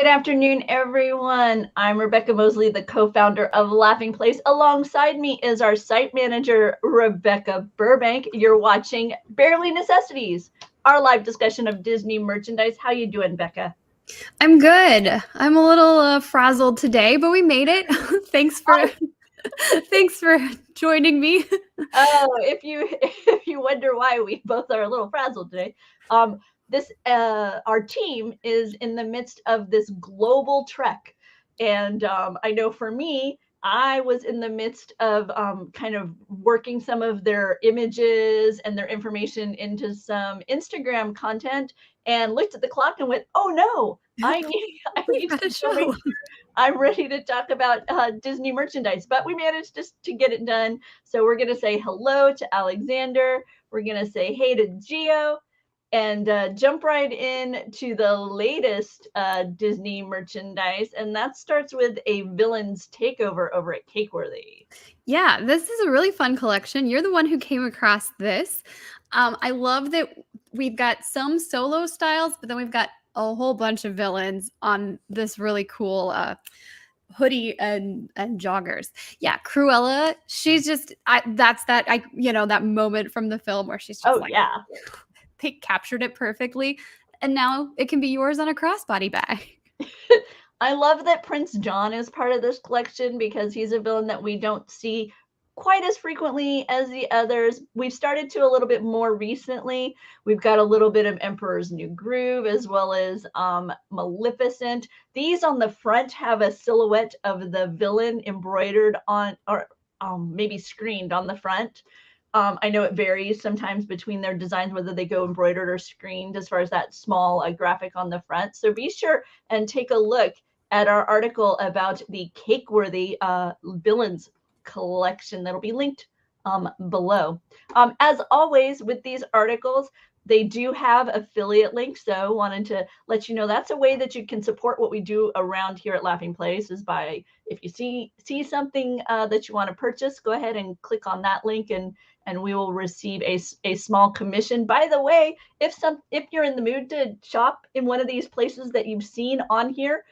Good afternoon, everyone. I'm Rebecca Mosley, the co-founder of Laughing Place. Alongside me is our site manager, Rebecca Burbank. You're watching Barely Necessities, our live discussion of Disney merchandise. How you doing, Becca? I'm good. I'm a little frazzled today, but we made it. Thanks for thanks for joining me. Oh, if you if you wonder why we both are a little frazzled today, this our team is in the midst of this global trek, and I know for me, I was in the midst of kind of working some of their images and their information into some Instagram content, and looked at the clock and went, "Oh no, I need I We've need got to a go make show. I'm ready to talk about Disney merchandise," but we managed to get it done. So we're going to say hello to Alexander. We're going to say hey to Gio and jump right in to the latest Disney merchandise. And that starts with a villain's takeover over at Cakeworthy. Yeah, this is a really fun collection. You're the one who came across this. I love that we've got some solo styles, but then we've got a whole bunch of villains on this really cool hoodie and joggers. Yeah, Cruella, she's just that moment from the film where she's just Oh, like yeah. they captured it perfectly, and now it can be yours on a crossbody bag. I love that Prince John is part of this collection because he's a villain that we don't see quite as frequently as the others. We've started to a little bit more recently. We've got a little bit of Emperor's New Groove as well as Maleficent. These on the front have a silhouette of the villain embroidered on, or maybe screened on the front. I know it varies sometimes between their designs, whether they go embroidered or screened as far as that small graphic on the front. So be sure and take a look at our article about the Cakeworthy villains collection that'll be linked below. As always with these articles, they do have affiliate links, so wanted to let you know that's a way that you can support what we do around here at Laughing Place is by, if you see something that you want to purchase, go ahead and click on that link and we will receive a small commission. By the way, if you're in the mood to shop in one of these places that you've seen on here,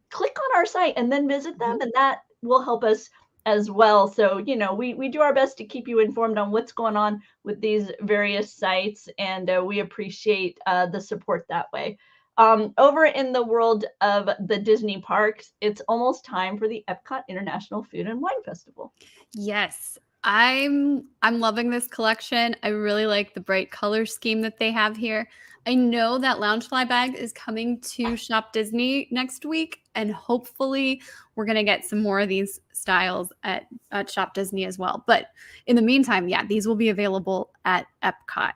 click on our site and then visit them, and that will help us as well. So, we do our best to keep you informed on what's going on with these various sites, and we appreciate the support that way. Over in the world of the Disney parks, it's almost time for the Epcot International Food and Wine Festival. Yes. I'm loving this collection. I really like the bright color scheme that they have here. I know that Loungefly bag is coming to Shop Disney next week, and hopefully we're gonna get some more of these styles at Shop Disney as well. But in the meantime, yeah, these will be available at Epcot.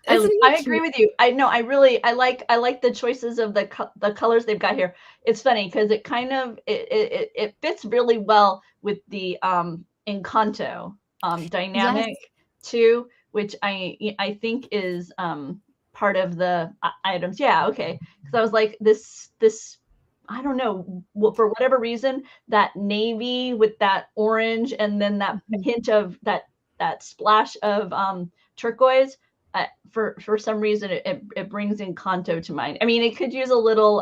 I agree with you. I know. I like the choices of the colors they've got here. It's funny because it kind of it fits really well with the Encanto Yes. dynamic too, which I think is part of the items. Yeah, okay. Because I was like this. I don't know, for whatever reason, that navy with that orange and then that hint of that splash of turquoise, for some reason it brings Encanto to mind. I mean, it could use a little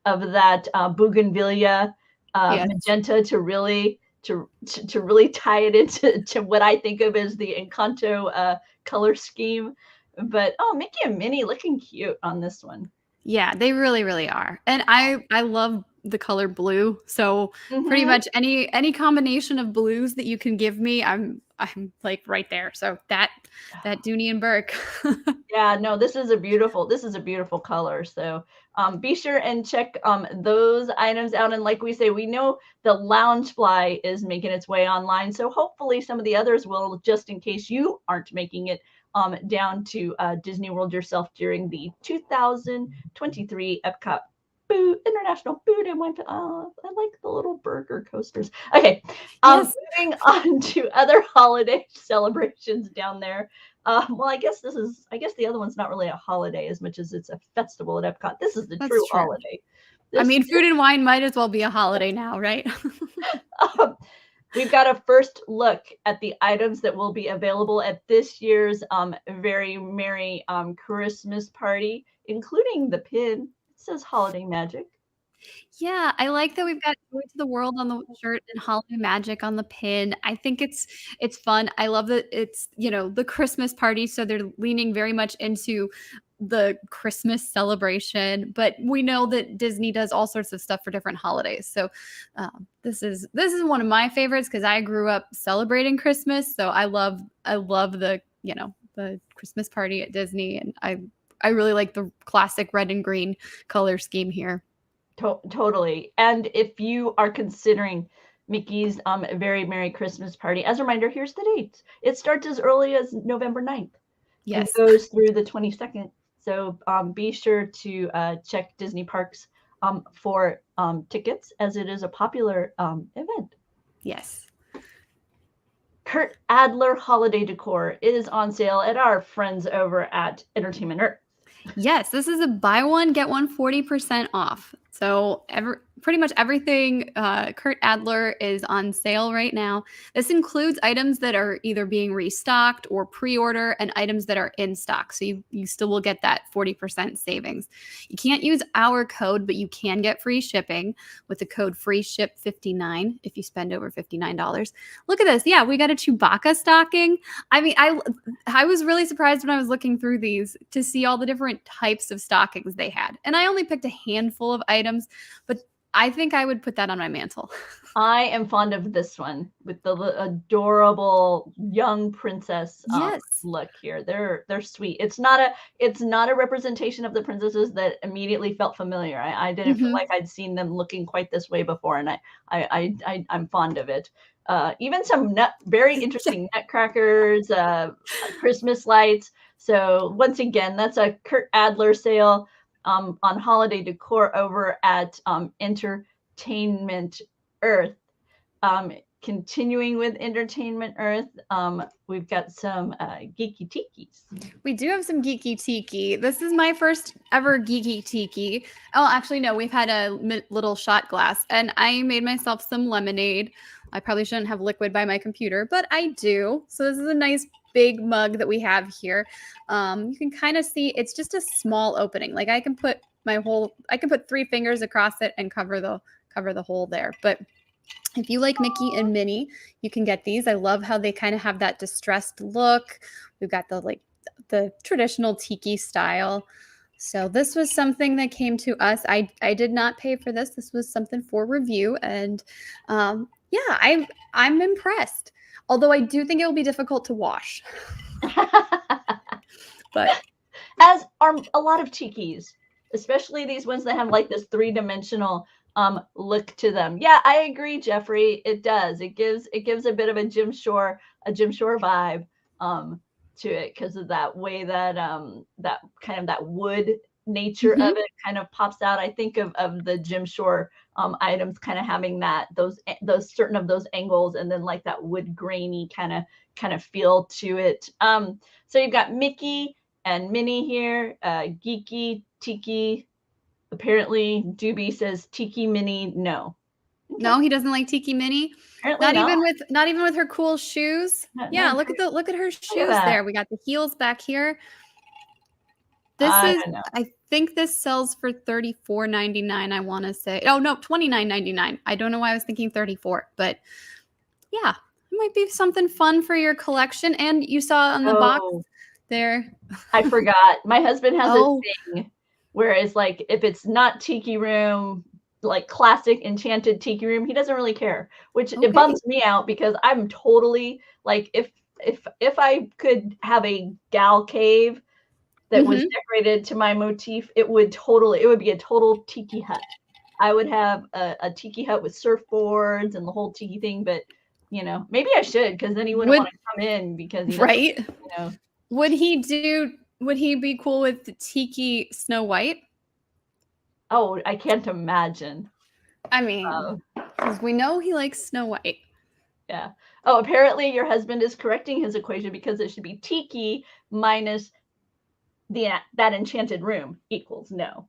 of that bougainvillea Yes. magenta to really tie it into what I think of as the Encanto color scheme. But Mickey and Minnie looking cute on this one. Yeah, they really, really are. And I love the color blue. So pretty Mm-hmm. much any combination of blues that you can give me, I'm like right there. So that Dooney and Burke. Yeah, no, this is a beautiful color. So be sure and check those items out. And like we say, we know the Loungefly is making its way online. So hopefully some of the others will, just in case you aren't making it down to Disney World yourself during the 2023 Epcot International Food and Wine. I like the little burger coasters. Okay, Yes. moving on to other holiday celebrations down there. Well, I guess the other one's not really a holiday as much as it's a festival at Epcot. This is the That's true true. holiday. I This mean, food and wine might as well be a holiday now, right? We've got a first look at the items that will be available at this year's very merry Christmas party, including the pin says holiday magic. Yeah, I like that we've got Joy to the World on the shirt and Holiday Magic on the pin. I think it's fun. I love that it's, the Christmas party, so they're leaning very much into the Christmas celebration, but we know that Disney does all sorts of stuff for different holidays. So this is one of my favorites because I grew up celebrating Christmas. So I love the Christmas party at Disney, and I really like the classic red and green color scheme here. Totally. And if you are considering Mickey's Very Merry Christmas Party, as a reminder, here's the dates. It starts as early as November 9th and Yes. goes through the 22nd. So be sure to check Disney Parks for tickets, as it is a popular event. Yes. Kurt Adler holiday decor is on sale at our friends over at Entertainment Earth. Yes, this is a buy one, get one 40% off. So pretty much everything Kurt Adler is on sale right now. This includes items that are either being restocked or pre-order and items that are in stock. So you still will get that 40% savings. You can't use our code, but you can get free shipping with the code FREESHIP59 if you spend over $59. Look at this. Yeah, we got a Chewbacca stocking. I mean, I was really surprised when I was looking through these to see all the different types of stockings they had. And I only picked a handful of items, but I think I would put that on my mantle. I am fond of this one with the adorable young princess Yes. look here. They're sweet. It's not a representation of the princesses that immediately felt familiar. I didn't feel like I'd seen them looking quite this way before, and I'm fond of it. Even some very interesting nutcrackers, Christmas lights. So once again, that's a Kurt Adler sale on holiday decor over at Entertainment Earth. Continuing with Entertainment Earth, we've got some geeky tikis. We do have some geeky tiki. This is my first ever geeky tiki. Oh, actually, no, we've had a little shot glass, and I made myself some lemonade. I probably shouldn't have liquid by my computer, but I do. So this is a nice big mug that we have here. You can kind of see it's just a small opening. Like I can put 3 fingers across it and cover the hole there. But if you like Mickey and Minnie, you can get these. I love how they kind of have that distressed look. We've got the traditional tiki style. So this was something that came to us. I did not pay for this. This was something for review, and yeah, I'm impressed. Although I do think it will be difficult to wash. But as are a lot of tikis, especially these ones that have like this 3-dimensional look to them. Yeah, I agree, Jeffrey. It does. It gives a bit of a Jim Shore vibe to it because of that way that that kind of that wood nature of it kind of pops out. I think of the Jim Shore items kind of having those certain of those angles and then like that wood grainy kind of feel to it. So you've got Mickey and Minnie here, geeky tiki. Apparently, Doobie says Tiki Minnie no. Okay. No, he doesn't like Tiki Minnie. Apparently not even with her cool shoes. Yeah, look at her shoes there. We got the heels back here. I think this sells for $34.99. I want to say. Oh no, $29.99. I don't know why I was thinking 34, but yeah, it might be something fun for your collection. And you saw on the box there. I forgot. My husband has a thing where it's like if it's not Tiki Room, like classic enchanted Tiki Room, he doesn't really care, which it bums me out because I'm totally like if I could have a gal cave that was decorated to my motif, it would be a total tiki hut. I would have a tiki hut with surfboards and the whole tiki thing, but maybe I should because then he wouldn't want to come in because he right. Would he be cool with the tiki Snow White? Oh, I can't imagine. I mean, because we know he likes Snow White. Yeah. Oh, apparently your husband is correcting his equation because it should be tiki minus that enchanted room equals no.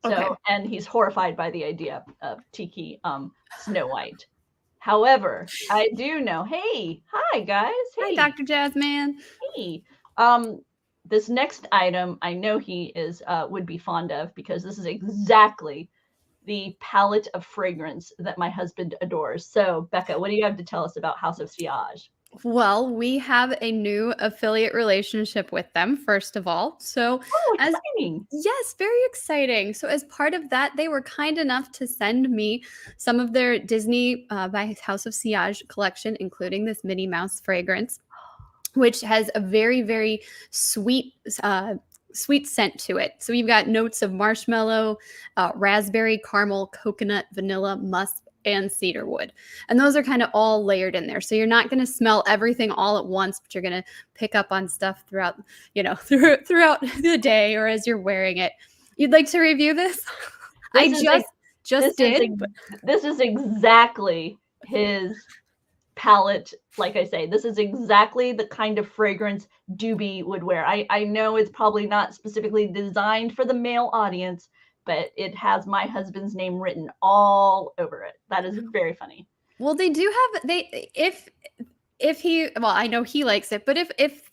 So, and he's horrified by the idea of tiki Snow White. However, I do know. Hey, hi guys. Hey, hi, Dr. Jazzman. Hey, this next item, I know he is would be fond of, because this is exactly the palette of fragrance that my husband adores. So, Becca, what do you have to tell us about House of Siage? Well, we have a new affiliate relationship with them, first of all. So, Oh, as exciting. yes, very exciting. So, as part of that, they were kind enough to send me some of their Disney by House of Siage collection, including this Minnie Mouse fragrance, which has a very, very sweet, sweet scent to it. So you've got notes of marshmallow, raspberry, caramel, coconut, vanilla, musk, and cedarwood. And those are kind of all layered in there. So you're not going to smell everything all at once, but you're going to pick up on stuff throughout, throughout the day or as you're wearing it. You'd like to review this? This I is just did. this is exactly his palette. Like I say, this is exactly the kind of fragrance Doobie would wear. I know it's probably not specifically designed for the male audience, but it has my husband's name written all over it. That is very funny. Well, they do have if he, well, I know he likes it, but if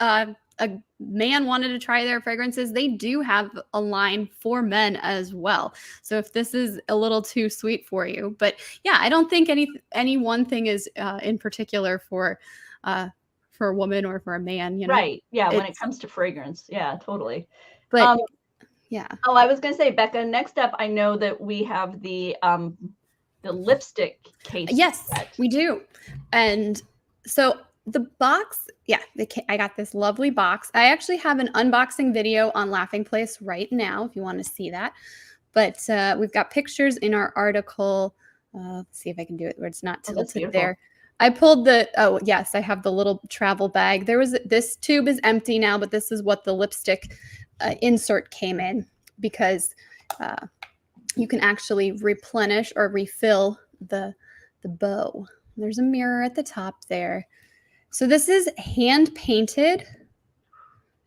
a man wanted to try their fragrances, they do have a line for men as well. So if this is a little too sweet for you, but yeah, I don't think any one thing is in particular for a woman or for a man. Right. Yeah. When it It's, comes to fragrance. Yeah, totally. but yeah. Oh, I was going to say, Becca, next up, I know that we have the lipstick case. Yes, set. we do. And so the box, yeah, I got this lovely box. I actually have an unboxing video on Laughing Place right now if you want to see that. But we've got pictures in our article. Let's see if I can do it where it's not tilted there. I pulled oh, yes, I have the little travel bag. This tube is empty now, but this is what the lipstick insert came in, because you can actually replenish or refill the bow. There's a mirror at the top there. So this is hand painted,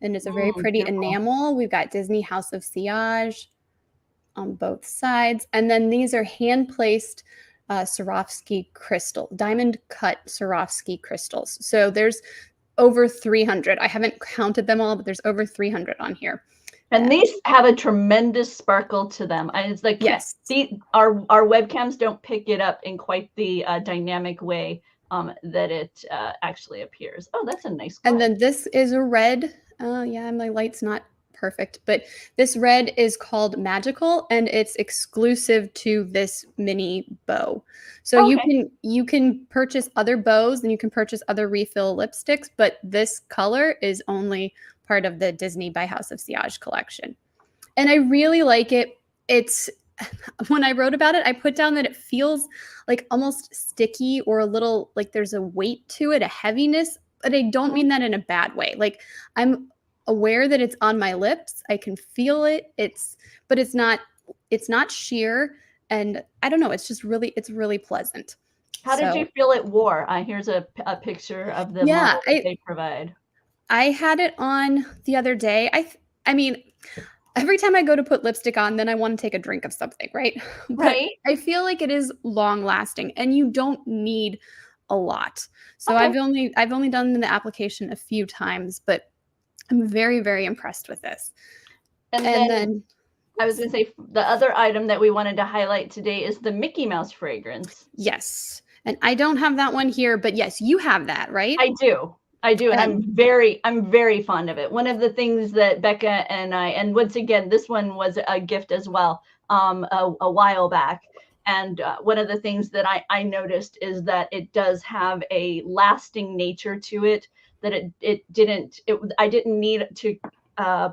and it's a very pretty beautiful enamel. We've got Disney House of Siage on both sides, and then these are hand placed Swarovski crystal, diamond cut Swarovski crystals. So there's over 300. I haven't counted them all, but there's over 300 on here. And these have a tremendous sparkle to them. It's like, yes, our webcams don't pick it up in quite the dynamic way that it actually appears. Oh, that's a nice color. And then this is a red. Yeah, my light's not perfect, but this red is called Magical, and it's exclusive to this mini bow. So you can purchase other bows and you can purchase other refill lipsticks, but this color is only part of the Disney by House of Siage collection. And I really like it. It's, when I wrote about it, I put down that it feels like almost sticky or a little like there's a weight to it, a heaviness, but I don't mean that in a bad way. Like, I'm aware that it's on my lips. I can feel it. But it's not sheer. And I don't know, it's really pleasant. How did you feel it wore? Here's a picture of the model that they provide. I had it on the other day. I mean, every time I go to put lipstick on, then I want to take a drink of something, right? Right. But I feel like it is long lasting, and you don't need a lot. So I've only done the application a few times, but I'm very, very impressed with this. And then I was going to say, the other item that we wanted to highlight today is the Mickey Mouse fragrance. Yes. And I don't have that one here, but yes, you have that, right? I do. And I'm very fond of it. One of the things that Becca and once again, this one was a gift as well, a while back. And one of the things that I noticed is that it does have a lasting nature to it, that I didn't need to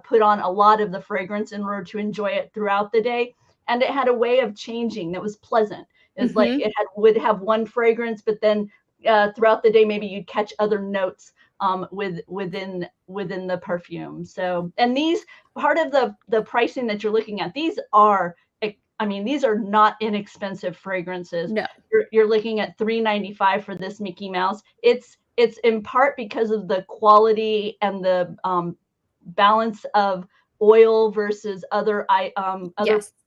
put on a lot of the fragrance in order to enjoy it throughout the day. And it had a way of changing that was pleasant. It's like it would have one fragrance, but then throughout the day, maybe you'd catch other notes within the perfume. So, and these, part of the pricing that you're looking at, these are not inexpensive fragrances. No. You're looking at $3.95 for this Mickey Mouse. It's in part because of the quality and the balance of oil versus other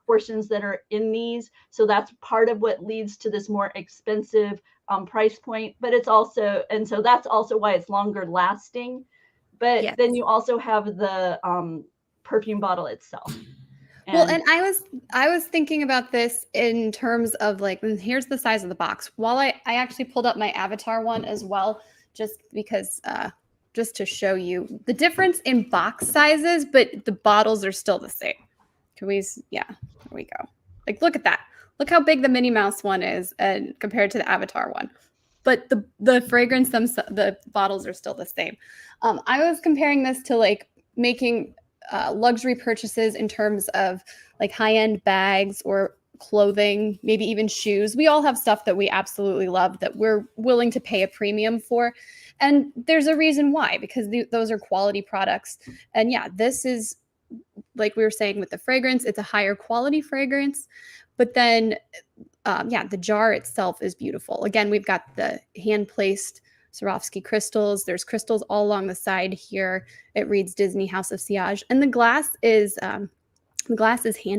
portions that are in these. So that's part of what leads to this more expensive price point. But it's also, and so that's also why it's longer lasting. but Yes. then you also have the perfume bottle itself. Well, And and I was thinking about this in terms of like, here's the size of the box. While I actually pulled up my Avatar one as well, just because just to show you the difference in box sizes, but the bottles are still the same. Can we? Yeah, there we go. Like, look at that. Look how big the Minnie Mouse one is, and compared to the Avatar one. But the fragrance, the bottles are still the same. I was comparing this to like making luxury purchases in terms of like high end bags or clothing, maybe even shoes. We all have stuff that we absolutely love that we're willing to pay a premium for. And there's a reason why, because those are quality products. And yeah, this is like we were saying with the fragrance, it's a higher quality fragrance. But then, yeah, the jar itself is beautiful. Again, we've got the hand placed Swarovski crystals. There's crystals all along the side here. It reads Disney House of Siage, and the glass is hand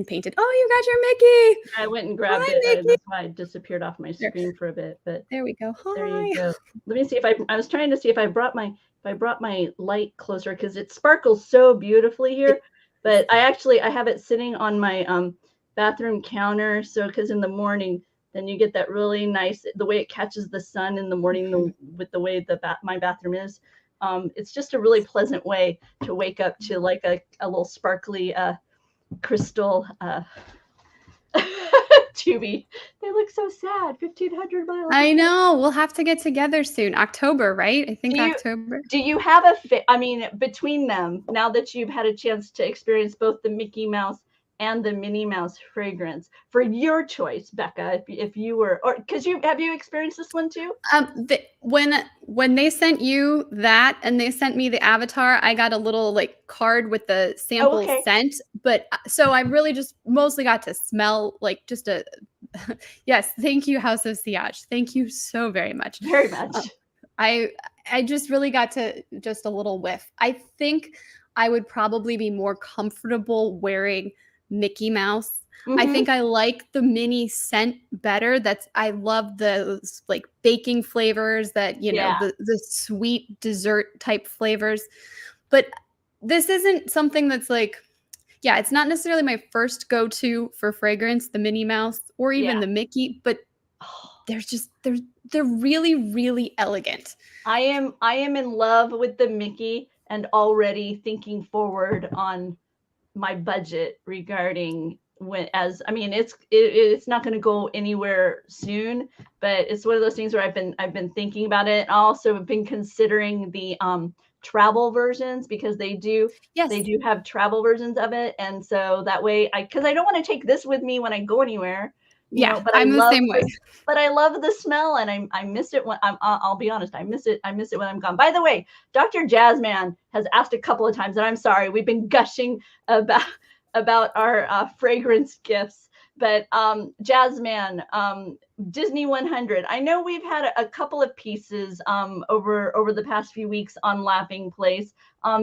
painted. Oh, you got your Mickey! I went and grabbed Hi, it. Mickey. That's why it disappeared off my There, screen for a bit. But there we go. there you Hi. go. Let me see if I was trying to see if I brought my light closer because it sparkles so beautifully here. But I have it sitting on my bathroom counter. So because in the morning, then you get that really nice, the way it catches the sun in the morning, with the way my bathroom is. It's just a really pleasant way to wake up to like a little sparkly crystal Tubi. They look so sad. 1,500 miles. I know. We'll have to get together soon. October, right? I think October. Do you have I mean, between them, now that you've had a chance to experience both the Mickey Mouse and the Minnie Mouse fragrance, for your choice, Becca, if you were, or because have you experienced this one too? When they sent you that and they sent me the Avatar, I got a little like card with the sample scent. But so I really just mostly got to smell like just a yes. Thank you, House of Siage. Thank you so very much. Very much. I just really got to just a little whiff. I think I would probably be more comfortable wearing Mickey Mouse. Mm-hmm. I think I like the Minnie scent better. I love the like baking flavors that, know, the sweet dessert type flavors. But this isn't something that's like, yeah, it's not necessarily my first go-to for fragrance, the Minnie Mouse or even the Mickey, but they're really, really elegant. I am in love with the Mickey and already thinking forward on my budget regarding it's not going to go anywhere soon, but it's one of those things where I've been thinking about it. I also have been considering the travel versions because they do have travel versions of it, and so that way because I don't want to take this with me when I go anywhere. You know, but I'm the same way. But I love the smell, and I miss it when I'll be honest, I miss it when I'm gone. By the way, Dr. Jazzman has asked a couple of times, and I'm sorry, we've been gushing about our fragrance gifts, but Jazzman, Disney 100. I know we've had a couple of pieces over the past few weeks on Laughing Place.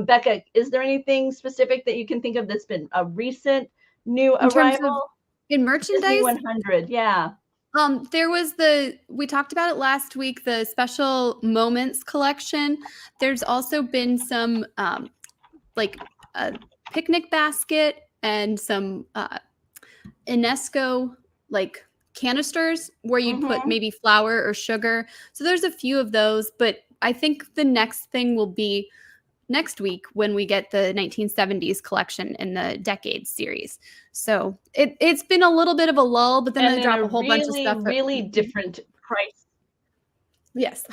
Becca, is there anything specific that you can think of that's been a recent new arrival? In merchandise? Disney 100, yeah. There was we talked about it last week, the Special Moments collection. There's also been some like a picnic basket and some Enesco like canisters where you'd put maybe flour or sugar. So there's a few of those, but I think the next thing will be next week when we get the 1970s collection in the Decades series. So it's been a little bit of a lull, but then they drop a whole bunch of stuff. Really different price. Yes.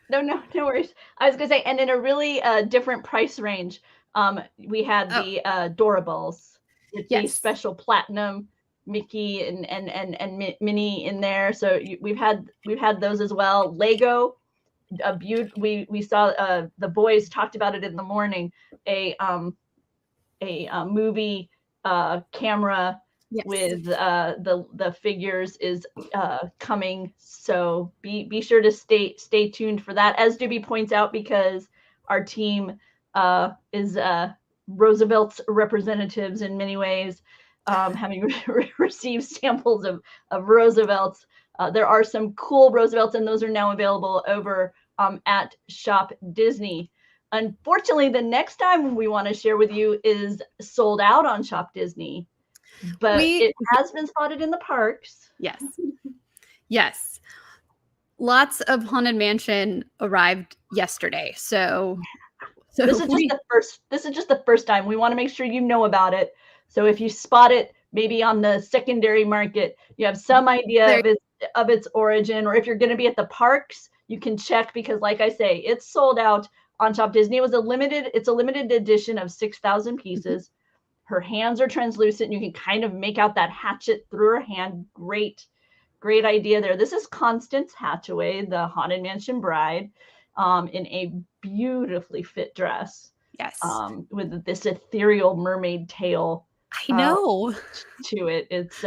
No worries. I was gonna say, and in a really different price range. We had the Doorables with the special platinum Mickey and Minnie in there. So we've had those as well. Lego. We saw the boys talked about it in the morning. A movie camera with the figures is coming. So be sure to stay tuned for that. As Doobie points out, because our team is Roosevelt's representatives in many ways, having received samples of Roosevelt's. There are some cool Roosevelt's, and those are now available over at Shop Disney. Unfortunately, the next time we want to share with you is sold out on Shop Disney, but it has been spotted in the parks. Yes. Yes. Lots of Haunted Mansion arrived yesterday. So this is just the first time. We want to make sure you know about it. So if you spot it maybe on the secondary market, you have some idea of its origin, or if you're going to be at the parks, you can check, because like I say, it's sold out on Shop Disney. It's a limited edition of 6,000 pieces. Her hands are translucent. You can kind of make out that hatchet through her hand. Great idea there. This is Constance Hatchaway, the Haunted Mansion bride, in a beautifully fit dress. Yes. With this ethereal mermaid tail. I know. To it. It's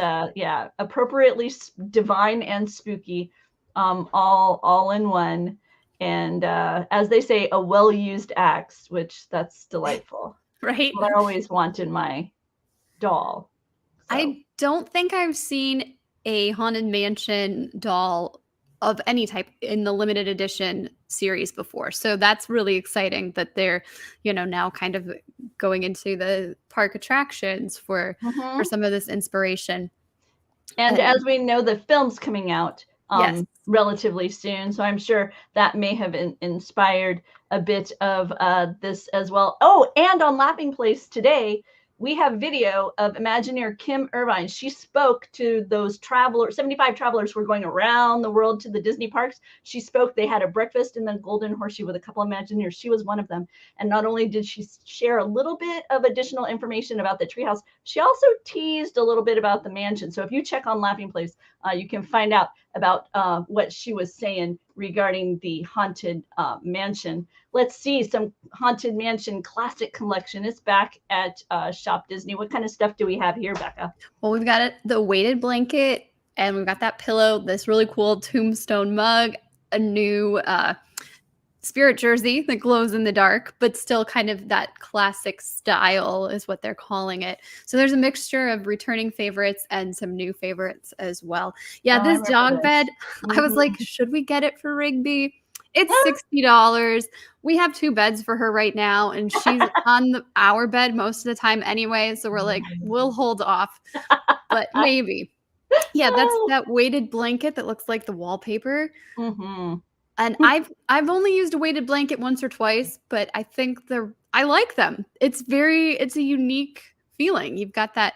appropriately divine and spooky, all in one. And as they say, a well-used axe, which that's delightful. Right. What I always want in my doll. So. I don't think I've seen a Haunted Mansion doll of any type in the limited edition series before. So that's really exciting that they're, now kind of going into the park attractions for some of this inspiration. And as we know, the film's coming out relatively soon. So I'm sure that may have inspired a bit of this as well. Oh, and on Laughing Place today, we have video of Imagineer Kim Irvine. She spoke to those 75 travelers who were going around the world to the Disney parks. She spoke. They had a breakfast in the Golden Horseshoe with a couple of Imagineers. She was one of them. And not only did she share a little bit of additional information about the treehouse, she also teased a little bit about the mansion. So if you check on Laughing Place, you can find out about what she was saying regarding the Haunted Mansion. Let's see, some Haunted Mansion classic collection is back at Shop Disney. What kind of stuff do we have here, Becca? Well, we've got the weighted blanket, and we've got that pillow, this really cool tombstone mug, a new spirit jersey that glows in the dark, but still kind of that classic style is what they're calling it. So there's a mixture of returning favorites and some new favorites as well. Yeah, this dog bed, I was like, should we get it for Rigby? It's $60. We have 2 beds for her right now, and she's on our bed most of the time anyway. So we're like, we'll hold off, but maybe. Yeah, that's that weighted blanket that looks like the wallpaper. And I've only used a weighted blanket once or twice, but I think I like them. It's a unique feeling. You've got that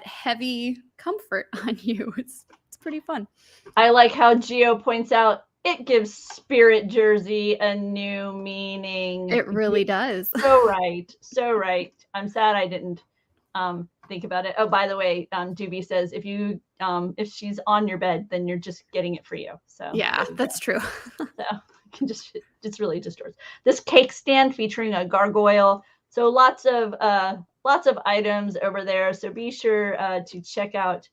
heavy comfort on you. It's pretty fun. I like how Gio points out it gives spirit jersey a new meaning. It really does. So right. I'm sad I didn't think about it. Oh, by the way, Doobie says if she's on your bed, then you're just getting it for you. So yeah, that's true. So you can it's really just yours. This cake stand featuring a gargoyle. So lots of items over there. So be sure to check out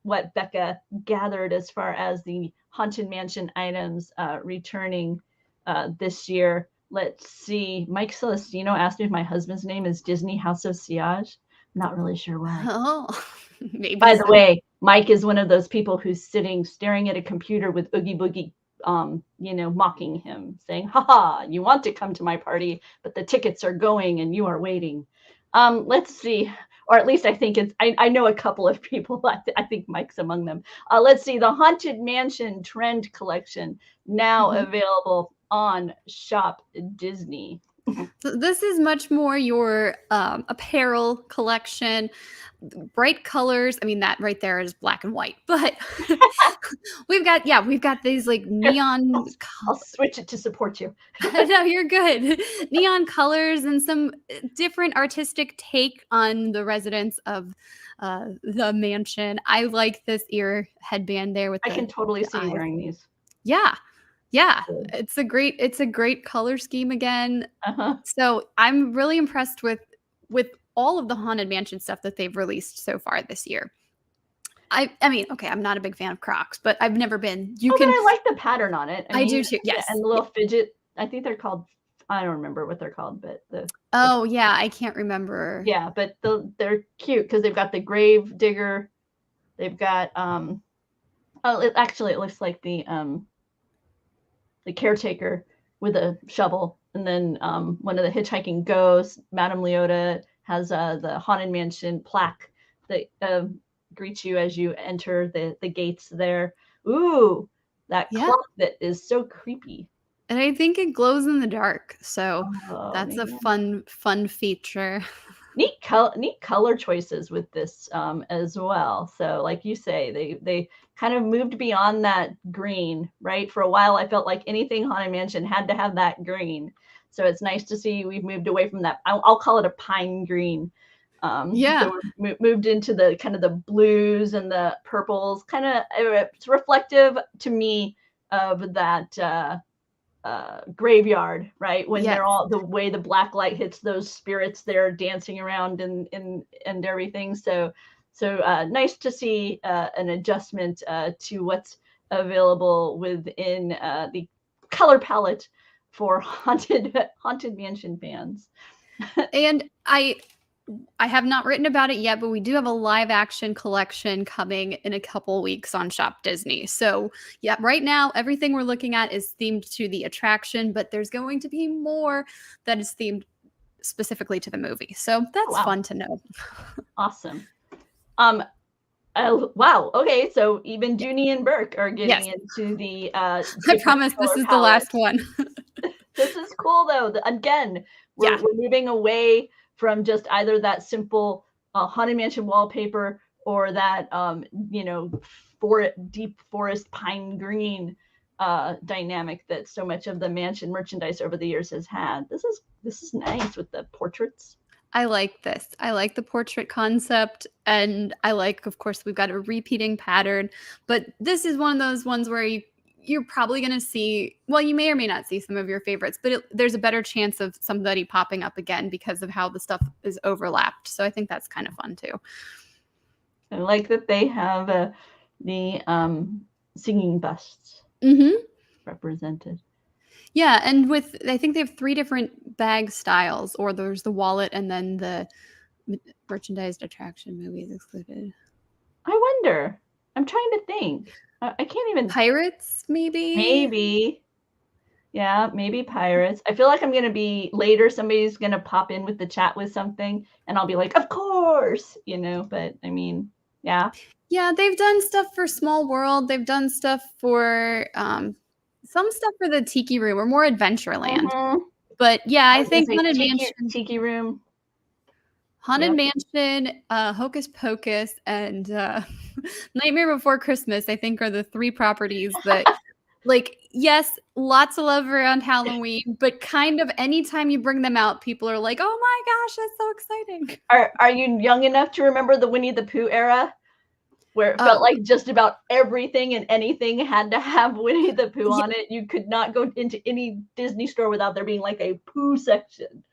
what Becca gathered as far as the Haunted Mansion items returning this year. Let's see. Mike Celestino asked me if my husband's name is Disney House of Siage. I'm not really sure why. Oh, maybe. By the way, Mike is one of those people who's staring at a computer with Oogie Boogie, mocking him, saying, "Ha, you want to come to my party, but the tickets are going and you are waiting." Let's see. Or at least I think I know a couple of people. I think Mike's among them. Let's see. The Haunted Mansion Trend Collection now available on Shop Disney. So this is much more your apparel collection, bright colors. I mean, that right there is black and white, but we've got these like neon. I'll switch it to support you. No, you're good. Neon colors and some different artistic take on the residents of the mansion. I like this ear headband there with. I can totally see you wearing these. Yeah, it's a great color scheme again. So I'm really impressed with all of the Haunted Mansion stuff that they've released so far this year. I mean, okay, I'm not a big fan of Crocs, but I've never been. But I like the pattern on it. I do too. Yes, and the little fidget. I think they're called. I don't remember what they're called, but yeah, I can't remember. Yeah, but they're cute because they've got the grave digger. They've got it looks like the the caretaker with a shovel, and then one of the hitchhiking ghosts, Madame Leota, has the Haunted Mansion plaque that greets you as you enter the gates there. Ooh, that Yeah. clock that is so creepy. And I think it glows in the dark, so Oh that's a man. fun feature. Neat color choices with this as well. So like you say, they kind of moved beyond that green, right? For a while, I felt like anything Haunted Mansion had to have that green. So it's nice to see we've moved away from that. I'll call it a pine green. Yeah. So we're moved into the kind of the blues and the purples. Kind of it's reflective to me of that graveyard, right? When Yes. they're all the way the black light hits those spirits, they're dancing around and everything. So nice to see an adjustment to what's available within the color palette for haunted mansion fans. And I have not written about it yet, but we do have a live action collection coming in a couple weeks on Shop Disney. So, yeah, right now everything we're looking at is themed to the attraction, but there's going to be more that is themed specifically to the movie. So, Oh, that's wow, fun to know. awesome. Um, oh, wow. Okay, so even Dooney and Burke are getting Yes. into the I different promise this color is the palette. last one. This is cool though. Again, Yeah. we're moving away from just either that simple haunted mansion wallpaper or that for deep forest pine green dynamic that so much of the mansion merchandise over the years has had. This is nice with the portraits. I like this. I like the portrait concept. And I like, of course, we've got a repeating pattern. But this is one of those ones where you're probably going to see, well, you may or may not see some of your favorites, but there's a better chance of somebody popping up again because of how the stuff is overlapped. So I think that's kind of fun too. I like that they have the singing busts represented. Yeah, and I think they have 3 different bag styles, or there's the wallet and then the merchandised attraction movies excluded. I wonder. I'm trying to think. I can't even. Pirates, maybe? Maybe. Yeah, maybe pirates. I feel like I'm gonna be later. Somebody's gonna pop in with the chat with something, and I'll be like, "Of course," But I mean, yeah. Yeah, they've done stuff for Small World. They've done stuff for some stuff for the Tiki Room or more Adventureland. Mm-hmm. But yeah, I I was gonna think say tiki room. Haunted Yep. Mansion, Hocus Pocus, and Nightmare Before Christmas, I think, are the 3 properties that, like, yes, lots of love around Halloween, but kind of anytime you bring them out, people are like, "Oh my gosh, that's so exciting." Are you young enough to remember the Winnie the Pooh era, where it felt Um, like just about everything and anything had to have Winnie the Pooh yeah, on it? You could not go into any Disney store without there being like a Pooh section.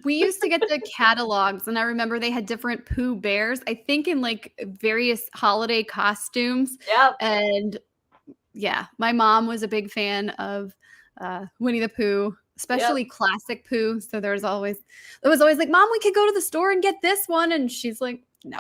we used to get the catalogs, and I remember they had different Pooh bears, I think in, like, various holiday costumes, Yep. and yeah, my mom was a big fan of Winnie the Pooh, Yep. especially classic Pooh. So it was always like, "Mom, we could go to the store and get this one," and she's like, "No."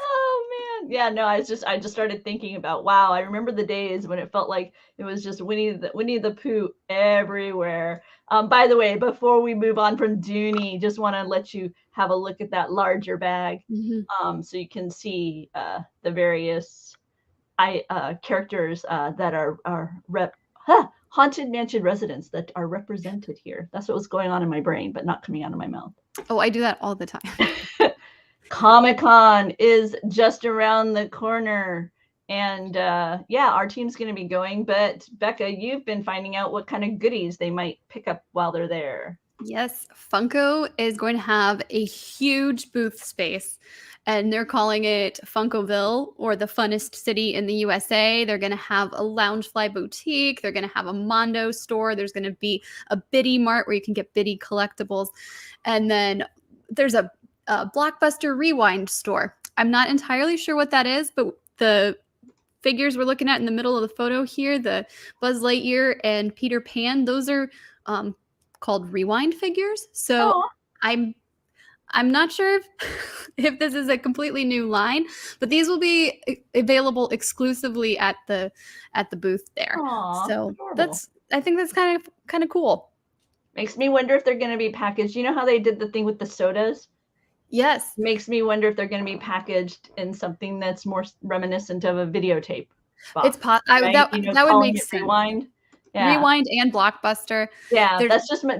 Oh man. Yeah, no, I just started thinking about wow, I remember the days when it felt like it was just Winnie the Pooh everywhere. By the way, before we move on from Dooney, just want to let you have a look at that larger bag. Mhm. So you can see the various characters that are haunted mansion residents that are represented here. That's what was going on in my brain, but not coming out of my mouth. Oh, I do that all the time. Comic-Con is just around the corner. And yeah, our team's going to be going. But Becca, you've been finding out what kind of goodies they might pick up while they're there. Yes, Funko is going to have a huge booth space, and they're calling it Funkoville, or the funnest city in the USA. They're going to have a Loungefly boutique. They're going to have a Mondo store. There's going to be a Biddy Mart where you can get Biddy collectibles. And then there's a Blockbuster Rewind store. I'm not entirely sure what that is, but the figures we're looking at in the middle of the photo here, the Buzz Lightyear and Peter Pan, those are called Rewind figures. So Oh, I'm I'm not sure if this is a completely new line, but these will be available exclusively at the booth there. Aw, So adorable. I think that's kind of cool. Makes me wonder if they're gonna be packaged. You know how they did the thing with the sodas? Yes, Makes me wonder if they're gonna be packaged in something that's more reminiscent of a videotape it's box, right? You know, that would calling make it sense. Rewind. Yeah. Rewind and Blockbuster. Yeah, There's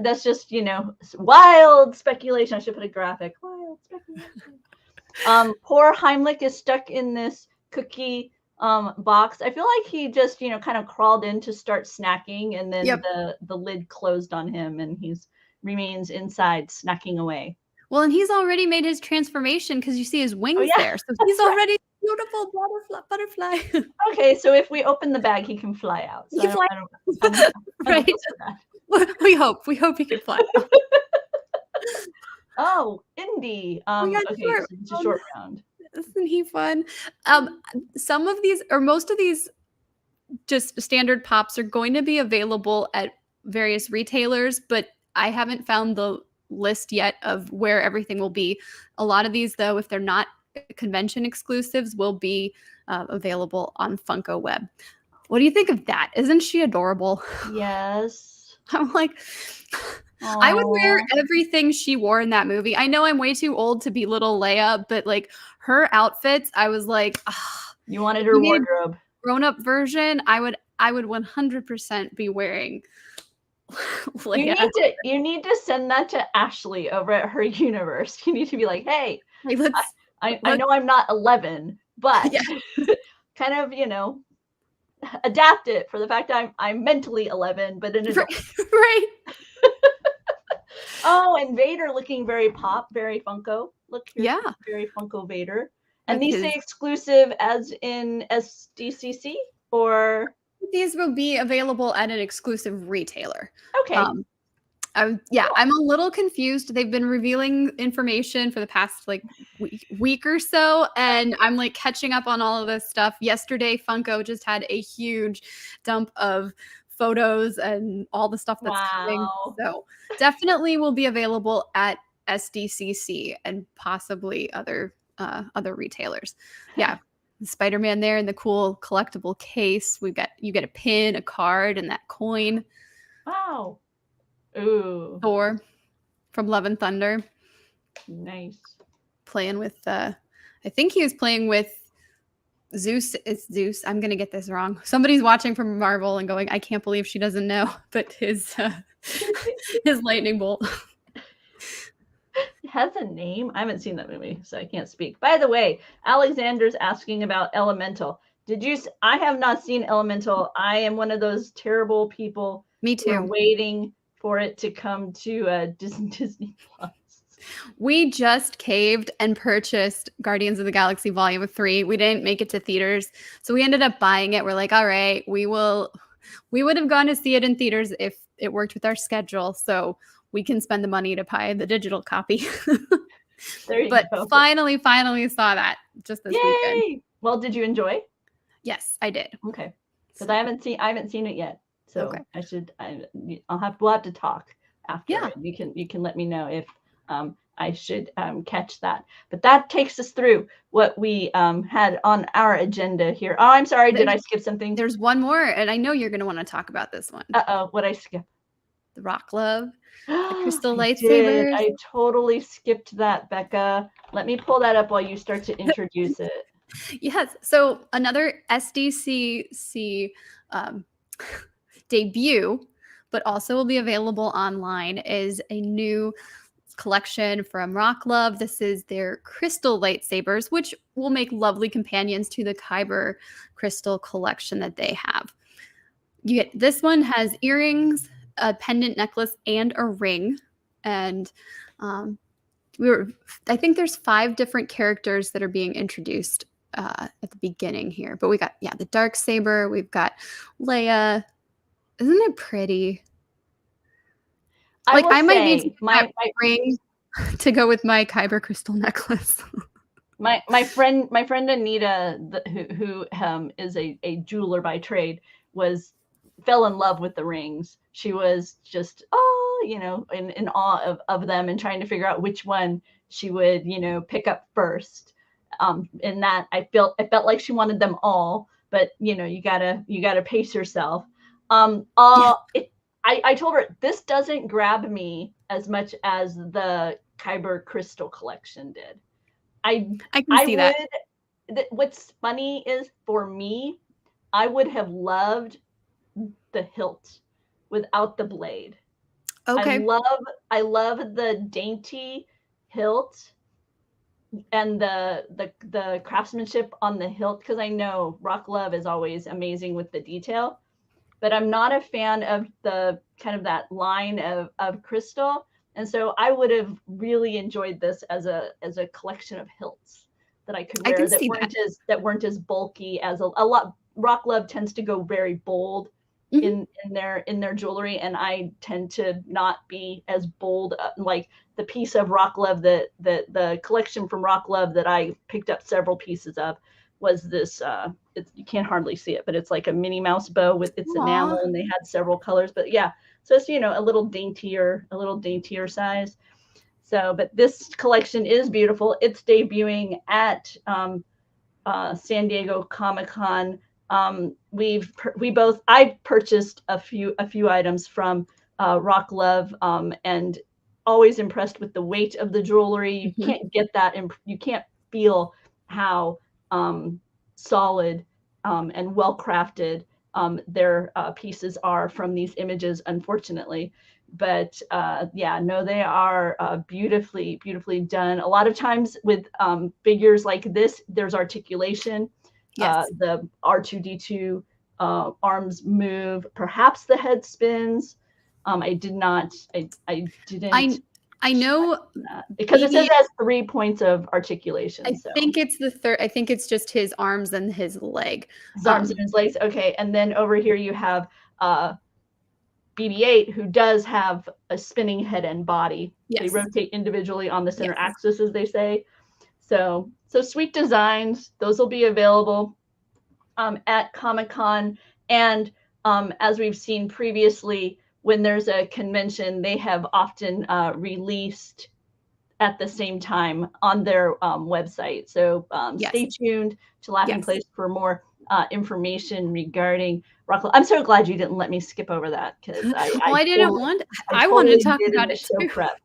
that's just, you know, wild speculation. I should put a graphic. Wild speculation. Poor Heimlich is stuck in this cookie box. I feel like he just, you know, kind of crawled in to start snacking and then yep. the lid closed on him and he's remains inside snacking away. Well, and he's already made his transformation because you see his Oh wings yeah, there. So he's that's right. already beautiful butterfly. Okay, so if we open the bag, he can fly out. So He fly I don't right. feel so bad. We hope he can fly. Oh, Indy. We got Okay, short so it's a round. short round. Isn't he fun? Some of these or most of these just standard pops are going to be available at various retailers, but I haven't found the list yet of where everything will be. A lot of these, though, if they're not convention exclusives, will be available on Funko Web. What do you think of that? Isn't she adorable? Yes. I'm like, I would wear everything she wore in that movie. I know I'm way too old to be little Leia, but like her outfits, I was like, You wanted if her we made wardrobe. grown-up version, I would 100% be wearing Leia. You need to send that to Ashley over at her universe. You need to be like, hey, Like, I know I'm not 11, but yeah. kind of, you know, adapt it for the fact I'm mentally 11, but an adult. Right. Oh, and Vader looking very pop, very Funko. Look, here's Yeah. very Funko Vader. And With these say exclusive as in SDCC or these will be available at an exclusive retailer. okay. Yeah, I'm a little confused. They've been revealing information for the past like week or so, and I'm like catching up on all of this stuff. Yesterday, Funko just had a huge dump of photos and all the stuff that's coming. Wow. So definitely will be available at SDCC and possibly other retailers. Yeah. Spider-Man there in the cool collectible case. You get a pin, a card, and that coin. Wow. Ooh. Thor from Love and Thunder. Nice. Playing with I think he was playing with Zeus. It's Zeus. I'm gonna get this wrong. Somebody's watching from Marvel and going, I can't believe she doesn't know. But his lightning bolt. It has a name. I haven't seen that movie, so I can't speak. By the way, Alexander's asking about Elemental. I have not seen Elemental. I am one of those terrible people. Me too. Who are waiting for it to come to Disney Plus. We just caved and purchased Guardians of the Galaxy Volume 3. We didn't make it to theaters, so we ended up buying it. We're like, all right, we would have gone to see it in theaters if it worked with our schedule, so we can spend the money to buy the digital copy. There you but go. finally saw that just this weekend. Well, did you enjoy? Yes, I did. Okay, because I haven't seen it yet. So okay. We'll have to talk after. Yeah. You can let me know if I should catch that. But that takes us through what we had on our agenda here. Oh, I'm sorry. Did I skip something? There's one more, and I know you're going to want to talk about this one. What'd I skip? The rock glove, the crystal lightsabers. I totally skipped that, Becca. Let me pull that up while you start to introduce it. Yes. So another SDCC debut, but also will be available online, is a new collection from Rock Love. This is their crystal lightsabers, which will make lovely companions to the Kyber crystal collection that they have. This one has earrings, a pendant necklace, and a ring. And I think there's 5 different characters that are being introduced at the beginning here. But we got the dark saber. We've got Leia. Isn't it pretty? I might need my ring to go with my Kyber crystal necklace. my friend Anita, who is a jeweler by trade, fell in love with the rings. She was just, oh, in awe of them and trying to figure out which one she would, pick up first. In that I felt like she wanted them all, but you gotta pace yourself. Yeah, I told her this doesn't grab me as much as the Kyber Crystal collection did. I I can I see that. would. What's funny is for me, I would have loved the hilt without the blade. I Okay. love I love the dainty hilt and the craftsmanship on the hilt, because I know Rock Love is always amazing with the detail, but I'm not a fan of the kind of that line of crystal. And so I would have really enjoyed this as a collection of hilts that I could I can wear see that. that weren't as bulky as a lot. Rock Love tends to go very bold Mhm. in their jewelry, and I tend to not be as bold. Like the piece of Rock Love the collection from Rock Love that I picked up several pieces of was this you can't hardly see it, but it's like a Minnie Mouse bow with its Aw. enamel, and they had several colors. But yeah, so it's a little daintier size. So, but this collection is beautiful. It's debuting at San Diego Comic-Con. I purchased a few items from Rock Love, and always impressed with the weight of the jewelry. You Mhm. can't get that, you can't feel how solid and well crafted their pieces are from these images, unfortunately. But yeah, no, they are beautifully done. A lot of times with figures like this, there's articulation. Yes. The R2D2 arms move. Perhaps the head spins. I did not. I didn't I I check know that because it says BB it has 3 points of articulation. I So think it's the third. I think it's just his arms and his leg. his arms and his legs. Okay, and then over here you have uh, BB-8, who does have a spinning head and body. They Yes. rotate individually on the center Yes. axis, as they say. So sweet designs. Those will be available at Comic-Con. And as we've seen previously, when there's a convention, they have often released at the same time on their website. So Yes. stay tuned to Laughing Yes. Place for more information regarding Rockland. I'm so glad you didn't let me skip over that, because Oh, I didn't want I I wanted to totally talk did in about the it show too. prep.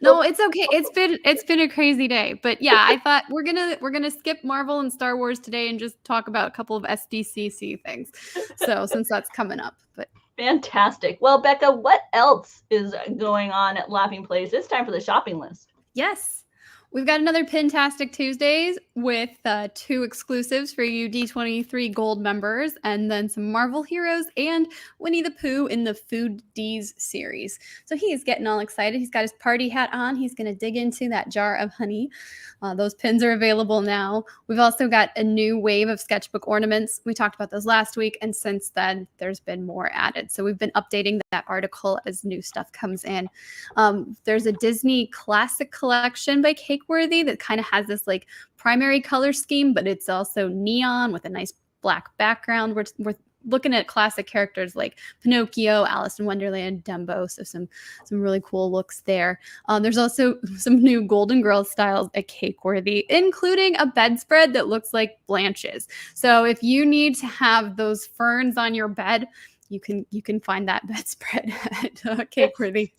No, it's okay. It's been a crazy day. But yeah, I thought we're gonna skip Marvel and Star Wars today and just talk about a couple of SDCC things. So since that's coming up. But Fantastic. Well, Becca, what else is going on at Laughing Place? It's time for the shopping list. yes. We've got another Pintastic Tuesdays with 2 exclusives for you D23 Gold members, and then some Marvel Heroes and Winnie the Pooh in the Food D's series. So he's getting all excited. He's got his party hat on. He's going to dig into that jar of honey. Those pins are available now. We've also got a new wave of sketchbook ornaments. We talked about those last week, and since then, there's been more added. So we've been updating that article as new stuff comes in. There's a Disney Classic Collection by Cakeworthy that kind of has this like primary color scheme, but it's also neon with a nice black background. We're looking at classic characters like Pinocchio, Alice in Wonderland, Dumbo. So some really cool looks there. There's also some new Golden Girls styles at Cakeworthy, including a bedspread that looks like Blanche's. So if you need to have those ferns on your bed, you can find that bedspread at Cakeworthy.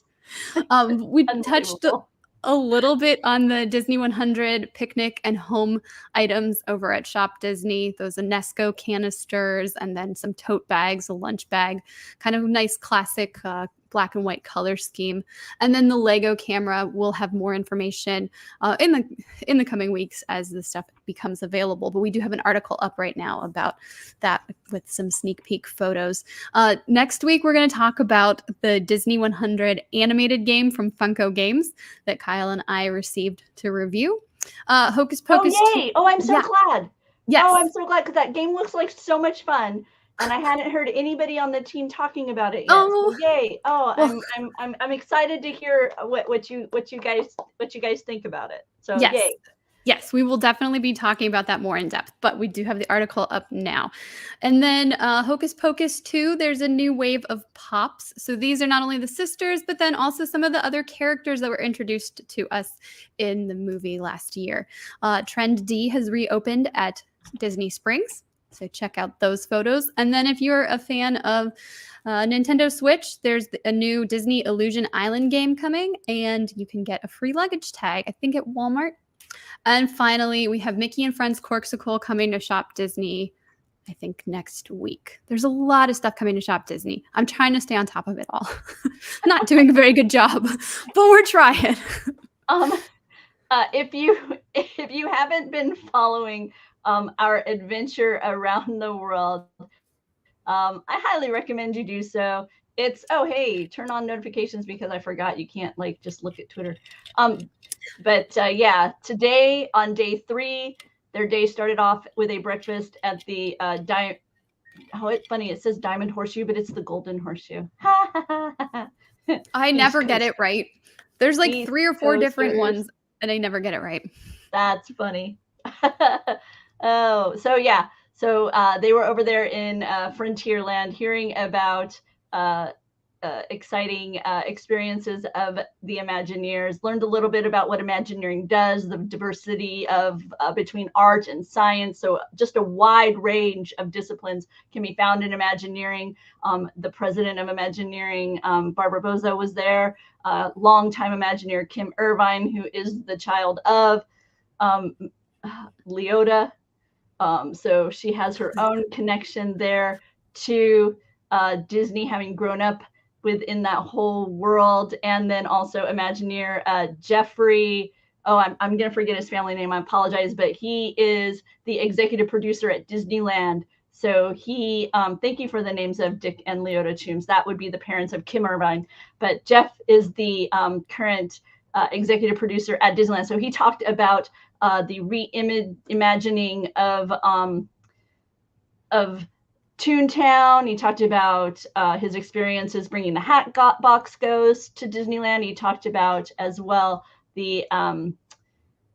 We touched Unbelievable. a little bit on the Disney 100 picnic and home items over at Shop Disney, those Enesco canisters, and then some tote bags, a lunch bag, kind of nice classic black and white color scheme. And then the Lego camera will have more information in the coming weeks as the stuff becomes available. But we do have an article up right now about that with some sneak peek photos. Next week, we're going to talk about the Disney 100 animated game from Funko Games that Kyle and I received to review. Hocus Pocus. Oh, yay. Oh, I'm so Yeah. glad. Yes. Oh, I'm so glad, because that game looks like so much fun, and I hadn't heard anybody on the team talking about it yet. Oh, so yay! Oh, well, I'm excited to hear what you guys think about it. So yes. yay! Yes, we will definitely be talking about that more in depth, but we do have the article up now. And then Hocus Pocus 2, there's a new wave of pops. So these are not only the sisters, but then also some of the other characters that were introduced to us in the movie last year. Trend D has reopened at Disney Springs. So check out those photos. And then if you're a fan of Nintendo Switch, there's a new Disney Illusion Island game coming, and you can get a free luggage tag, I think at Walmart. And finally, we have Mickey and Friends Corksicle coming to Shop Disney, I think, next week. There's a lot of stuff coming to Shop Disney. I'm trying to stay on top of it all. Not doing a very good job, but we're trying. If you haven't been following our adventure around the world, I highly recommend you do so. It's, oh, hey, turn on notifications because I forgot you can't like just look at Twitter. But yeah, today on day 3, their day started off with a breakfast at the oh, it's funny. It says Diamond Horseshoe, but it's the Golden Horseshoe. I never get it right. There's like 3 or 4 different ones, and I never get it right. That's funny. Oh, so yeah. So they were over there in Frontierland hearing about exciting experiences of the Imagineers, learned a little bit about what Imagineering does, the diversity of between art and science. So just a wide range of disciplines can be found in Imagineering. The president of Imagineering, Barbara Boza, was there. Longtime Imagineer Kim Irvine, who is the child of Leota. So she has her own connection there to Disney, having grown up within that whole world. And then also Imagineer Jeffrey. Oh, I'm going to forget his family name. I apologize, but he is the executive producer at Disneyland. So he, thank you for the names of Dick and Leota Toombs. That would be the parents of Kim Irvine. But Jeff is the current executive producer at Disneyland. So he talked about the reimagining of Toontown. He talked about his experiences bringing the Hatbox Ghost to Disneyland. He talked about as well the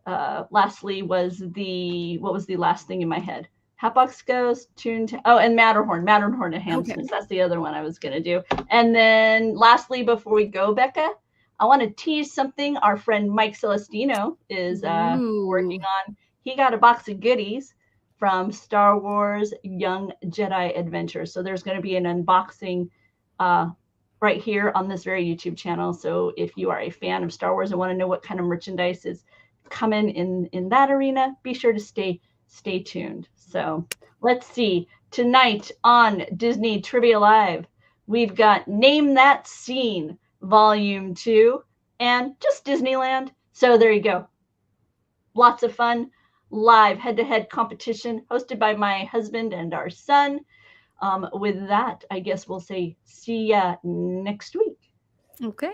lastly was what was the last thing in my head? Hatbox Ghost, Toontown, oh, and Matterhorn enhancements. Okay. That's the other one I was going to do. And then lastly, before we go, Becca, I want to tease something our friend Mike Celestino is working on. He got a box of goodies from Star Wars Young Jedi Adventure. So there's going to be an unboxing right here on this very YouTube channel. So if you are a fan of Star Wars and want to know what kind of merchandise is coming in that arena, be sure to stay tuned. So let's see. Tonight on Disney Trivia Live, we've got Name That Scene, Volume 2, and just Disneyland. So there you go. Lots of fun. Live head-to-head competition hosted by my husband and our son. With that, I guess we'll say see ya next week. Okay.